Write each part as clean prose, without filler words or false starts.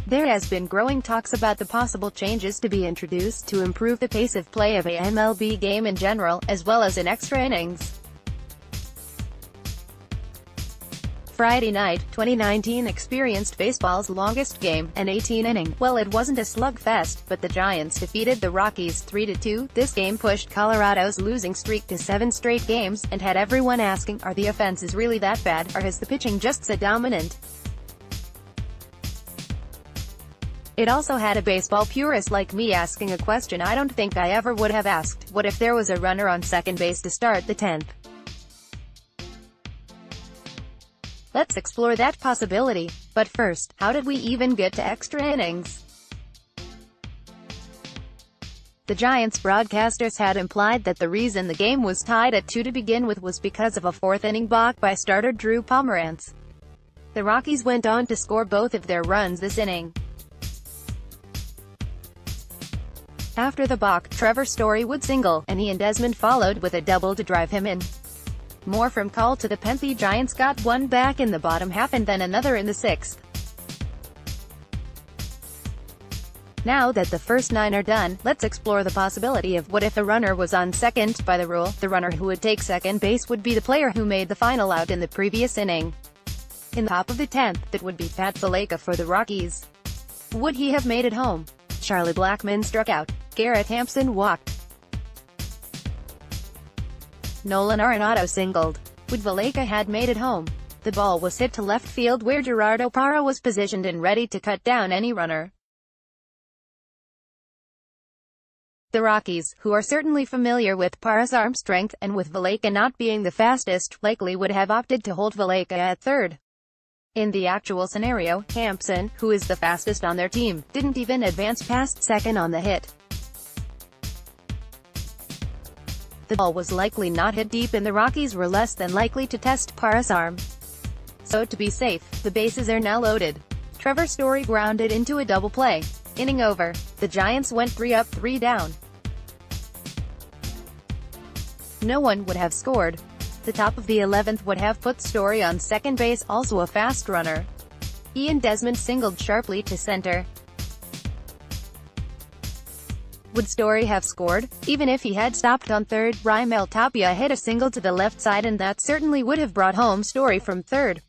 There has been growing talks about the possible changes to be introduced to improve the pace of play of a MLB game in general, as well as in extra innings. Friday night, 2019 experienced baseball's longest game, an 18-inning. Well, it wasn't a slugfest, but the Giants defeated the Rockies 3-2. This game pushed Colorado's losing streak to 7 straight games, and had everyone asking, are the offenses really that bad, or is the pitching just so dominant? It also had a baseball purist like me asking a question I don't think I ever would have asked: what if there was a runner on second base to start the 10th? Let's explore that possibility. But first, how did we even get to extra innings? The Giants broadcasters had implied that the reason the game was tied at 2 to begin with was because of a 4th-inning balk by starter Drew Pomeranz. The Rockies went on to score both of their runs this inning. After the balk, Trevor Story would single, and Ian Desmond followed with a double to drive him in. More from call to the pen. The Giants got one back in the bottom half and then another in the 6th. Now that the first 9 are done, let's explore the possibility of what if a runner was on second. By the rule, the runner who would take second base would be the player who made the final out in the previous inning. In the top of the 10th, that would be Pat Valaika for the Rockies. Would he have made it home? Charlie Blackmon struck out. Garrett Hampson walked. Nolan Arenado singled. Would Valaika had made it home? The ball was hit to left field where Gerardo Parra was positioned and ready to cut down any runner. The Rockies, who are certainly familiar with Parra's arm strength, and with Valaika not being the fastest, likely would have opted to hold Valaika at third. In the actual scenario, Hampson, who is the fastest on their team, didn't even advance past second on the hit. The ball was likely not hit deep and the Rockies were less than likely to test Parra's arm. So to be safe, the bases are now loaded. Trevor Story grounded into a double play. Inning over. The Giants went 3 up, 3 down. No one would have scored. The top of the 11th would have put Story on second base, also a fast runner. Ian Desmond singled sharply to center. Would Story have scored? Even if he had stopped on third, Raimel Tapia hit a single to the left side and that certainly would have brought home Story from third.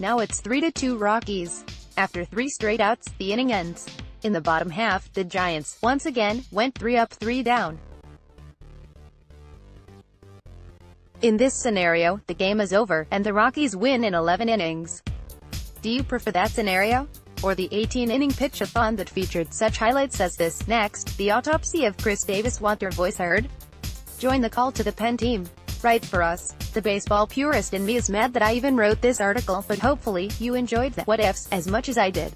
Now it's 3-2 Rockies. After 3 straight outs, the inning ends. In the bottom half, the Giants, once again, went 3 up, 3 down. In this scenario, the game is over, and the Rockies win in 11 innings. Do you prefer that scenario? Or the 18-inning pitch-a-thon that featured such highlights as this? Next, the autopsy of Chris Davis. Want your voice heard? Join the call to the pen team. Write for us. The baseball purist in me is mad that I even wrote this article, but hopefully, you enjoyed the what-ifs as much as I did.